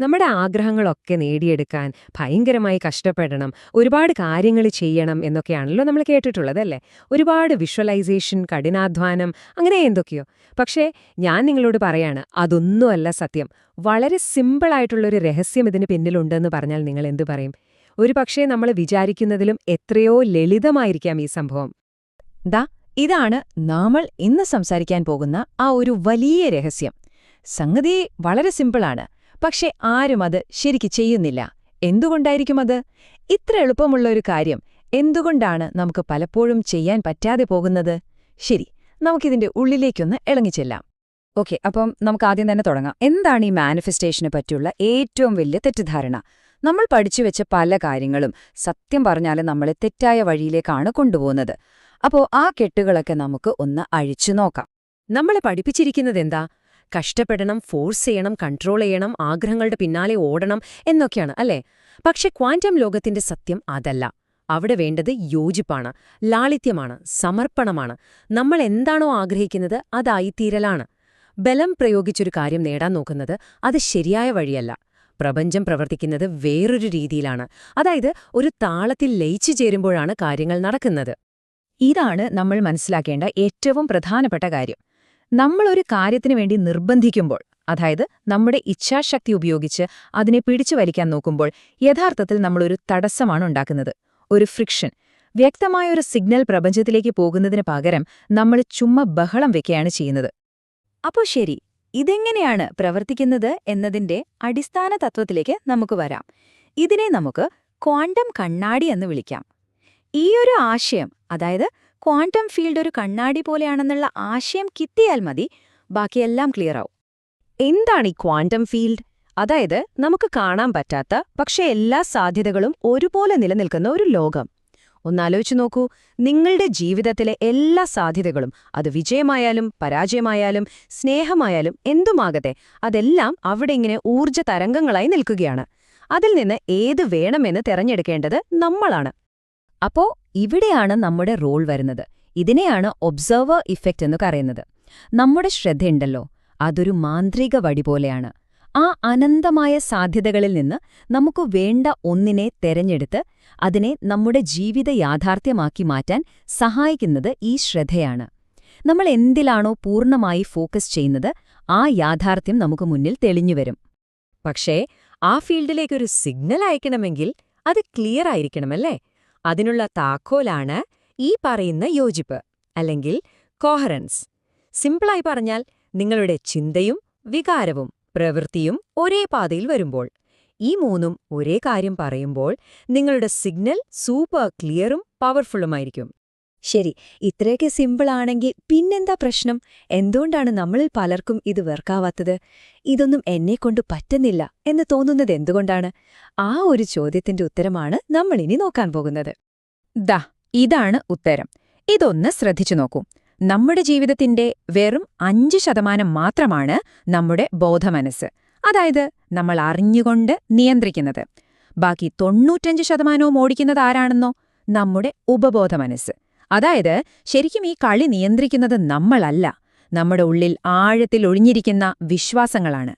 നമ്മുടെ ആഗ്രഹങ്ങളൊക്കെ നേടിയെടുക്കാൻ ഭയങ്കരമായി കഷ്ടപ്പെടണം, ഒരുപാട് കാര്യങ്ങൾ ചെയ്യണം എന്നൊക്കെയാണല്ലോ നമ്മൾ കേട്ടിട്ടുള്ളത് അല്ലേ? ഒരുപാട് വിഷ്വലൈസേഷൻ, കഠിനാധ്വാനം, അങ്ങനെ എന്തൊക്കെയോ. പക്ഷേ ഞാൻ നിങ്ങളോട് പറയാണ്, അതൊന്നുമല്ല സത്യം. വളരെ സിമ്പിളായിട്ടുള്ളൊരു രഹസ്യം ഇതിന് പിന്നിലുണ്ടെന്ന് പറഞ്ഞാൽ നിങ്ങൾ എന്തു പറയും? ഒരുപക്ഷേ നമ്മൾ വിചാരിക്കുന്നതിലും എത്രയോ ലളിതമായിരിക്കാം ഈ സംഭവം. ദാ ഇതാണ് നമ്മൾ ഇന്ന് സംസാരിക്കാൻ പോകുന്ന ആ ഒരു വലിയ രഹസ്യം. സംഗതി വളരെ സിമ്പിളാണ്, പക്ഷെ ആരും അത് ശരിക്ക് ചെയ്യുന്നില്ല. എന്തുകൊണ്ടായിരിക്കും അത്? ഇത്ര എളുപ്പമുള്ള ഒരു കാര്യം എന്തുകൊണ്ടാണ് നമുക്ക് പലപ്പോഴും ചെയ്യാൻ പറ്റാതെ പോകുന്നത്? ശരി, നമുക്കിതിന്റെ ഉള്ളിലേക്കൊന്ന് ഇളങ്ങിച്ചെല്ലാം. ഓക്കെ, അപ്പം നമുക്ക് ആദ്യം തന്നെ തുടങ്ങാം. എന്താണ് ഈ മാനിഫെസ്റ്റേഷനെ പറ്റിയുള്ള ഏറ്റവും വലിയ തെറ്റിദ്ധാരണ? നമ്മൾ പഠിച്ചുവെച്ച പല കാര്യങ്ങളും സത്യം പറഞ്ഞാൽ നമ്മളെ തെറ്റായ വഴിയിലേക്കാണ് കൊണ്ടുപോകുന്നത്. അപ്പോ ആ കെട്ടുകളൊക്കെ നമുക്ക് ഒന്ന് അഴിച്ചു നോക്കാം. നമ്മളെ പഠിപ്പിച്ചിരിക്കുന്നതെന്താ? കഷ്ടപ്പെടണം, ഫോഴ്സ് ചെയ്യണം, കൺട്രോൾ ചെയ്യണം, ആഗ്രഹങ്ങളുടെ പിന്നാലെ ഓടണം എന്നൊക്കെയാണ് അല്ലേ? പക്ഷെ ക്വാന്റം ലോകത്തിന്റെ സത്യം അതല്ല. അവിടെ വേണ്ടത് യോജിപ്പാണ്, ലാളിത്യമാണ്, സമർപ്പണമാണ്. നമ്മൾ എന്താണോ ആഗ്രഹിക്കുന്നത് അതായിത്തീരലാണ്. ബലം പ്രയോഗിച്ചൊരു കാര്യം നേടാൻ നോക്കുന്നത് അത് ശരിയായ വഴിയല്ല. പ്രപഞ്ചം പ്രവർത്തിക്കുന്നത് വേറൊരു രീതിയിലാണ്. അതായത് ഒരു താളത്തിൽ ലയിച്ചു ചേരുമ്പോഴാണ് കാര്യങ്ങൾ നടക്കുന്നത്. ഇതാണ് നമ്മൾ മനസ്സിലാക്കേണ്ട ഏറ്റവും പ്രധാനപ്പെട്ട കാര്യം. നമ്മളൊരു കാര്യത്തിനു വേണ്ടി നിർബന്ധിക്കുമ്പോൾ, അതായത് നമ്മുടെ ഇച്ഛാശക്തി ഉപയോഗിച്ച് അതിനെ പിടിച്ചു വലിക്കാൻ നോക്കുമ്പോൾ, യഥാർത്ഥത്തിൽ നമ്മളൊരു തടസ്സമാണ് ഉണ്ടാക്കുന്നത്, ഒരു ഫ്രിക്ഷൻ. വ്യക്തമായൊരു സിഗ്നൽ പ്രപഞ്ചത്തിലേക്ക് പോകുന്നതിന് പകരം നമ്മൾ ചുമ്മാ ബഹളം വെക്കുകയാണ് ചെയ്യുന്നത്. അപ്പോൾ ശരി, ഇതെങ്ങനെയാണ് പ്രവർത്തിക്കുന്നത് എന്നതിന്റെ അടിസ്ഥാന തത്വത്തിലേക്ക് നമുക്ക് വരാം. ഇതിനെ നമുക്ക് ക്വാണ്ടം കണ്ണാടി എന്ന് വിളിക്കാം. ഈയൊരു ആശയം, അതായത് ക്വാണ്ടം ഫീൽഡ് ഒരു കണ്ണാടി പോലെയാണെന്നുള്ള ആശയം കിട്ടിയാൽ മതി, ബാക്കിയെല്ലാം ക്ലിയറാവും. എന്താണ് ഈ ക്വാണ്ടം ഫീൽഡ്? അതായത് നമുക്ക് കാണാൻ പറ്റാത്ത പക്ഷേ എല്ലാ സാധ്യതകളും ഒരുപോലെ നിലനിൽക്കുന്ന ഒരു ലോകം. ഒന്നാലോചിച്ചു നോക്കൂ, നിങ്ങളുടെ ജീവിതത്തിലെ എല്ലാ സാധ്യതകളും, അത് വിജയമായാലും പരാജയമായാലും സ്നേഹമായാലും എന്തുമാകട്ടെ, അതെല്ലാം അവിടെ ഇങ്ങനെ ഊർജ്ജ തരംഗങ്ങളായി നിൽക്കുകയാണ്. അതിൽ നിന്ന് ഏത് വേണമെന്ന് തെരഞ്ഞെടുക്കേണ്ടത് നമ്മളാണ്. അപ്പോ ഇവിടെയാണ് നമ്മുടെ റോൾ വരുന്നത്. ഇതിനെയാണ് ഒബ്സർവർ ഇഫക്റ്റ് എന്ന് പറയുന്നത്. നമ്മുടെ ശ്രദ്ധയുണ്ടല്ലോ, അതൊരു മാന്ത്രിക വടി പോലെയാണ്. ആ അനന്തമായ സാധ്യതകളിൽ നിന്ന് നമുക്ക് വേണ്ട ഒന്നിനെ തെരഞ്ഞെടുത്ത് അതിനെ നമ്മുടെ ജീവിത യാഥാർത്ഥ്യമാക്കി മാറ്റാൻ സഹായിക്കുന്നത് ഈ ശ്രദ്ധയാണ്. നമ്മൾ എന്തിലാണോ പൂർണ്ണമായി ഫോക്കസ് ചെയ്യുന്നത്, ആ യാഥാർത്ഥ്യം നമുക്ക് മുന്നിൽ തെളിഞ്ഞുവരും. പക്ഷേ ആ ഫീൽഡിലേക്കൊരു സിഗ്നൽ അയക്കണമെങ്കിൽ അത് ക്ലിയർ ആയിരിക്കണമല്ലേ? അതിനുള്ള താക്കോലാണ് ഈ പറയുന്ന യോജിപ്പ്, അല്ലെങ്കിൽ കോഹറൻസ്. സിമ്പിളായി പറഞ്ഞാൽ, നിങ്ങളുടെ ചിന്തയും വികാരവും പ്രവൃത്തിയും ഒരേ പാതയിൽ വരുമ്പോൾ, ഈ മൂന്നും ഒരേ കാര്യം പറയുമ്പോൾ, നിങ്ങളുടെ സിഗ്നൽ സൂപ്പർ ക്ലിയറും പവർഫുള്ളുമായിരിക്കും. ശരി, ഇത്രയൊക്കെ സിമ്പിളാണെങ്കിൽ പിന്നെന്താ പ്രശ്നം? എന്തുകൊണ്ടാണ് നമ്മളിൽ പലർക്കും ഇത് വെറുക്കാവാത്തത്? ഇതൊന്നും എന്നെക്കൊണ്ട് പറ്റുന്നില്ല എന്ന് തോന്നുന്നത് എന്തുകൊണ്ടാണ്? ആ ഒരു ചോദ്യത്തിന്റെ ഉത്തരമാണ് നമ്മളിനി നോക്കാൻ പോകുന്നത്. ഇതാണ് ഉത്തരം. ഇതൊന്ന് ശ്രദ്ധിച്ചു നോക്കൂ. നമ്മുടെ ജീവിതത്തിന്റെ വെറും 5% മാത്രമാണ് നമ്മുടെ ബോധമനസ്സ്, അതായത് നമ്മൾ അറിഞ്ഞുകൊണ്ട് നിയന്ത്രിക്കുന്നത്. ബാക്കി 95% ഓടിക്കുന്നത് ആരാണെന്നോ? നമ്മുടെ ഉപബോധമനസ്സ്. അതായത് ശരിക്കും ഈ കളി നിയന്ത്രിക്കുന്നത് നമ്മളല്ല, നമ്മുടെ ഉള്ളിൽ ആഴത്തിൽ ഒളിഞ്ഞിരിക്കുന്ന വിശ്വാസങ്ങളാണ്.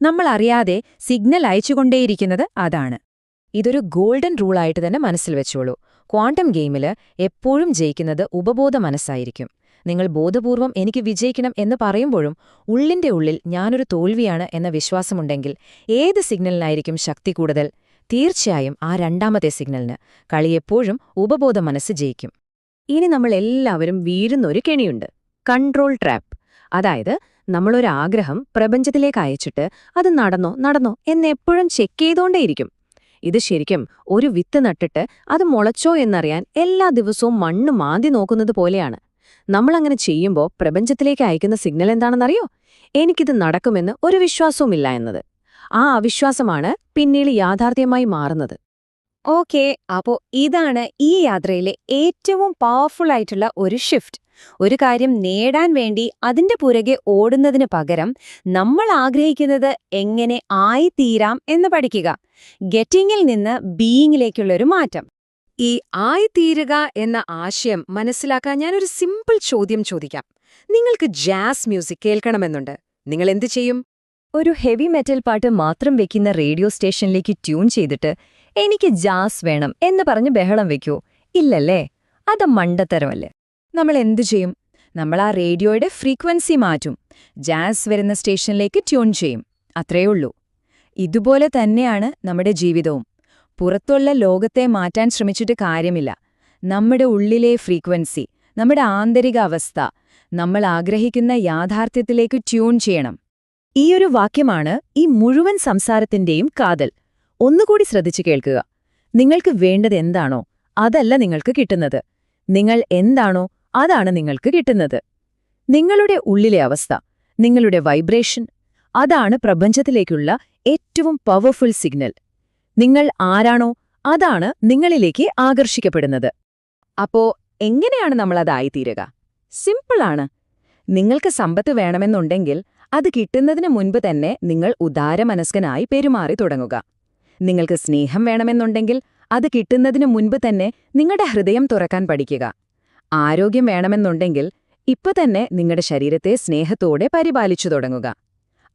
നമ്മൾ അറിയാതെ സിഗ്നൽ അയച്ചുകൊണ്ടേയിരിക്കുന്നത് അതാണ്. ഇതൊരു ഗോൾഡൻ റൂളായിട്ട് തന്നെ മനസ്സിൽ വെച്ചോളൂ. ക്വാണ്ടം ഗെയിമില് എപ്പോഴും ജയിക്കുന്നത് ഉപബോധ മനസ്സായിരിക്കും. നിങ്ങൾ ബോധപൂർവം എനിക്ക് വിജയിക്കണം എന്ന് പറയുമ്പോഴും ഉള്ളിന്റെ ഉള്ളിൽ ഞാനൊരു തോൽവിയാണ് എന്ന വിശ്വാസമുണ്ടെങ്കിൽ ഏത് സിഗ്നലിനായിരിക്കും ശക്തി കൂടുതൽ? തീർച്ചയായും ആ രണ്ടാമത്തെ സിഗ്നലിന്. കളിയെപ്പോഴും ഉപബോധ മനസ്സ് ജയിക്കും. ഇനി നമ്മൾ എല്ലാവരും വീഴുന്നൊരു കെണിയുണ്ട്, കൺട്രോൾ ട്രാപ്പ്. അതായത് നമ്മളൊരാഗ്രഹം പ്രപഞ്ചത്തിലേക്ക് അയച്ചിട്ട് അത് നടന്നോ എന്നെപ്പോഴും ചെക്ക് ചെയ്തോണ്ടേയിരിക്കും. ഇത് ശരിക്കും ഒരു വിത്ത് നട്ടിട്ട് അത് മുളച്ചോ എന്നറിയാൻ എല്ലാ ദിവസവും മണ്ണ് മാന്തി നോക്കുന്നത് പോലെയാണ്. നമ്മളങ്ങനെ ചെയ്യുമ്പോൾ പ്രപഞ്ചത്തിലേക്ക് അയക്കുന്ന സിഗ്നൽ എന്താണെന്നറിയോ? എനിക്കിത് നടക്കുമെന്ന് ഒരു വിശ്വാസവുമില്ല എന്നത്. ആ അവിശ്വാസമാണ് പിന്നീട് യാഥാർത്ഥ്യമായി മാറുന്നത്. ഓക്കേ, അപ്പോ ഇതാണ് ഈ യാത്രയിലെ ഏറ്റവും പവർഫുൾ ആയിട്ടുള്ള ഒരു ഷിഫ്റ്റ്. ഒരു കാര്യം നേടാൻ വേണ്ടി അതിന്റെ പുറകെ ഓടുന്നതിന് പകരം നമ്മൾ ആഗ്രഹിക്കുന്നത് എങ്ങനെ ആയിത്തീരാം എന്ന് പഠിക്കുക. ഗെറ്റിംഗിൽ നിന്ന് ബീയിങ്ങിലേക്കുള്ളൊരു മാറ്റം. ഈ ആയിത്തീരുക എന്ന ആശയം മനസ്സിലാക്കാൻ ഞാനൊരു സിമ്പിൾ ചോദ്യം ചോദിക്കാം. നിങ്ങൾക്ക് ജാസ് മ്യൂസിക് കേൾക്കണമെന്നുണ്ട്, നിങ്ങൾ എന്തു ചെയ്യും? ഒരു ഹെവി മെറ്റൽ പാട്ട് മാത്രം വെക്കുന്ന റേഡിയോ സ്റ്റേഷനിലേക്ക് ട്യൂൺ ചെയ്തിട്ട് എനിക്ക് ജാസ് വേണം എന്ന് പറഞ്ഞ് ബഹളം വെക്കൂ? ഇല്ലല്ലേ? അത് മണ്ടത്തരമല്ലേ? നമ്മൾ എന്തു ചെയ്യും? നമ്മൾ ആ റേഡിയോയുടെ ഫ്രീക്വൻസി മാറ്റും, ജാസ് വരുന്ന സ്റ്റേഷനിലേക്ക് ട്യൂൺ ചെയ്യും. അത്രയേ ഉള്ളൂ. ഇതുപോലെ തന്നെയാണ് നമ്മുടെ ജീവിതവും. പുറത്തുള്ള ലോകത്തെ മാറ്റാൻ ശ്രമിച്ചിട്ട് കാര്യമില്ല. നമ്മുടെ ഉള്ളിലെ ഫ്രീക്വൻസി, നമ്മുടെ ആന്തരിക അവസ്ഥ, നമ്മൾ ആഗ്രഹിക്കുന്ന യാഥാർത്ഥ്യത്തിലേക്ക് ട്യൂൺ ചെയ്യണം. ഈയൊരു വാക്യമാണ് ഈ മുഴുവൻ സംസാരത്തിന്റെയും കാതൽ. ഒന്നുകൂടി ശ്രദ്ധിച്ചു കേൾക്കുക. നിങ്ങൾക്ക് വേണ്ടത് എന്താണോ അതല്ല നിങ്ങൾക്ക് കിട്ടുന്നത്. നിങ്ങൾ എന്താണോ അതാണ് നിങ്ങൾക്ക് കിട്ടുന്നത്. നിങ്ങളുടെ ഉള്ളിലെ അവസ്ഥ, നിങ്ങളുടെ വൈബ്രേഷൻ, അതാണ് പ്രപഞ്ചത്തിലേക്കുള്ള ഏറ്റവും പവർഫുൾ സിഗ്നൽ. നിങ്ങൾ ആരാണോ അതാണ് നിങ്ങളിലേക്ക് ആകർഷിക്കപ്പെടുന്നത്. അപ്പോ എങ്ങനെയാണ് നമ്മളതായിത്തീരുക? സിമ്പിളാണ്. നിങ്ങൾക്ക് സമ്പത്ത് വേണമെന്നുണ്ടെങ്കിൽ അത് കിട്ടുന്നതിന് മുൻപ് തന്നെ നിങ്ങൾ ഉദാരമനസ്കനായി പെരുമാറി തുടങ്ങുക. നിങ്ങൾക്ക് സ്നേഹം വേണമെന്നുണ്ടെങ്കിൽ അത് കിട്ടുന്നതിന് മുൻപ് തന്നെ നിങ്ങളുടെ ഹൃദയം തുറക്കാൻ പഠിക്കുക. ആരോഗ്യം വേണമെന്നുണ്ടെങ്കിൽ ഇപ്പൊ തന്നെ നിങ്ങളുടെ ശരീരത്തെ സ്നേഹത്തോടെ പരിപാലിച്ചു തുടങ്ങുക.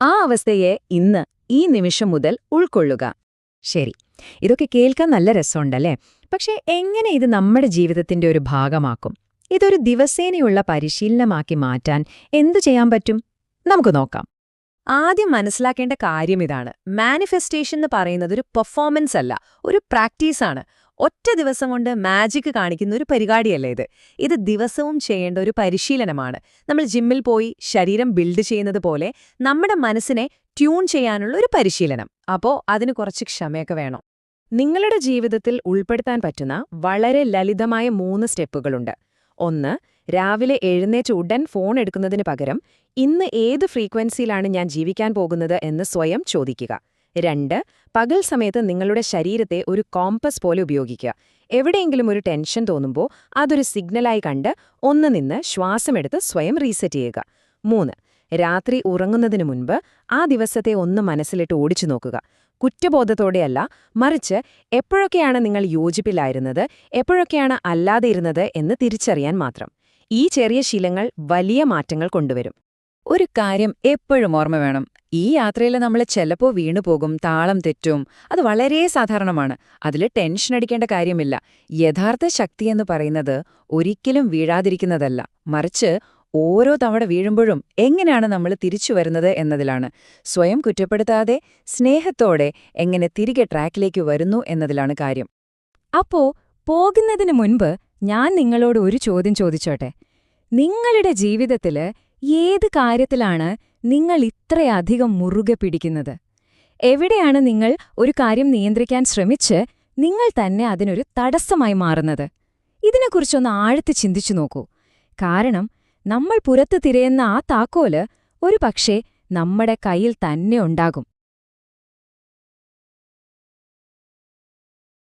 ആ അവസ്ഥയെ ഇന്ന് ഈ നിമിഷം മുതൽ ഉൾക്കൊള്ളുക. ശരി, ഇതൊക്കെ കേൾക്കാൻ നല്ല രസമുണ്ടല്ലേ? പക്ഷേ എങ്ങനെ ഇത് നമ്മുടെ ജീവിതത്തിന്റെ ഒരു ഭാഗമാക്കും? ഇതൊരു ദിവസേനയുള്ള പരിശീലനമാക്കി മാറ്റാൻ എന്തു ചെയ്യാൻ പറ്റും? നമുക്ക് നോക്കാം. ആദ്യം മനസ്സിലാക്കേണ്ട കാര്യം ഇതാണ്: മാനിഫെസ്റ്റേഷൻ എന്ന് പറയുന്നത് ഒരു പെർഫോമൻസ് അല്ല, ഒരു പ്രാക്ടീസാണ്. ഒറ്റ ദിവസം കൊണ്ട് മാജിക് കാണിക്കുന്ന ഒരു പരിപാടിയല്ല ഇത്. ഇത് ദിവസവും ചെയ്യേണ്ട ഒരു പരിശീലനമാണ്. നമ്മൾ ജിമ്മിൽ പോയി ശരീരം ബിൽഡ് ചെയ്യുന്നത് പോലെ നമ്മുടെ മനസ്സിനെ ട്യൂൺ ചെയ്യാനുള്ള ഒരു പരിശീലനം. അപ്പോ അതിന് കുറച്ച് ക്ഷമയൊക്കെ വേണം. നിങ്ങളുടെ ജീവിതത്തിൽ ഉൾപ്പെടുത്താൻ പറ്റുന്ന വളരെ ലളിതമായ 3 സ്റ്റെപ്പുകളുണ്ട്. 1. രാവിലെ എഴുന്നേറ്റ് ഉടൻ ഫോൺ എടുക്കുന്നതിന് പകരം ഇന്ന് ഏത് ഫ്രീക്വൻസിയിലാണ് ഞാൻ ജീവിക്കാൻ പോകുന്നത് എന്ന് സ്വയം ചോദിക്കുക. 2. പകൽ സമയത്ത് നിങ്ങളുടെ ശരീരത്തെ ഒരു കോമ്പസ് പോലെ ഉപയോഗിക്കുക. എവിടെയെങ്കിലും ഒരു ടെൻഷൻ തോന്നുമ്പോൾ അതൊരു സിഗ്നലായി കണ്ട് ഒന്ന് നിന്ന് ശ്വാസമെടുത്ത് സ്വയം റീസെറ്റ് ചെയ്യുക. 3. രാത്രി ഉറങ്ങുന്നതിനു മുൻപ് ആ ദിവസത്തെ ഒന്ന് മനസ്സിലിട്ട് ഓടിച്ചു നോക്കുക. കുറ്റബോധത്തോടെയല്ല, മറിച്ച് എപ്പോഴൊക്കെയാണ് നിങ്ങൾ യോജിപ്പിലായിരുന്നത്, എപ്പോഴൊക്കെയാണ് അല്ലാതെ ഇരുന്നത് എന്ന് തിരിച്ചറിയാൻ മാത്രം. ഈ ചെറിയ ശീലങ്ങൾ വലിയ മാറ്റങ്ങൾ കൊണ്ടുവരും. ഒരു കാര്യം എപ്പോഴും ഓർമ്മ വേണം: ഈ യാത്രയിൽ നമ്മൾ ചിലപ്പോൾ വീണുപോകും, താളം തെറ്റും. അത് വളരെ സാധാരണമാണ്. അതിൽ ടെൻഷൻ അടിക്കേണ്ട കാര്യമില്ല. യഥാർത്ഥ ശക്തിയെന്ന് പറയുന്നത് ഒരിക്കലും വീഴാതിരിക്കുന്നതല്ല, മറിച്ച് ഓരോ തവണ വീഴുമ്പോഴും എങ്ങനെയാണ് നമ്മൾ തിരിച്ചു വരുന്നത് എന്നതിലാണ്. സ്വയം കുറ്റപ്പെടുത്താതെ സ്നേഹത്തോടെ എങ്ങനെ തിരികെ ട്രാക്കിലേക്ക് വരുന്നു എന്നതിലാണ് കാര്യം. അപ്പോ പോകുന്നതിന് മുൻപ് ഞാൻ നിങ്ങളോട് ഒരു ചോദ്യം ചോദിച്ചോട്ടെ. നിങ്ങളുടെ ജീവിതത്തില് ഏത് കാര്യത്തിലാണ് നിങ്ങൾ ഇത്രയധികം മുറുകെ പിടിക്കുന്നത്? എവിടെയാണ് നിങ്ങൾ ഒരു കാര്യം നിയന്ത്രിക്കാൻ ശ്രമിച്ച് നിങ്ങൾ തന്നെ അതിനൊരു തടസ്സമായി മാറുന്നത്? ഇതിനെക്കുറിച്ചൊന്ന് ആഴത്ത് ചിന്തിച്ചു നോക്കൂ. കാരണം നമ്മൾ പുറത്ത് തിരയുന്ന ആ താക്കോല് ഒരു പക്ഷേ നമ്മുടെ കയ്യിൽ തന്നെ ഉണ്ടാകും.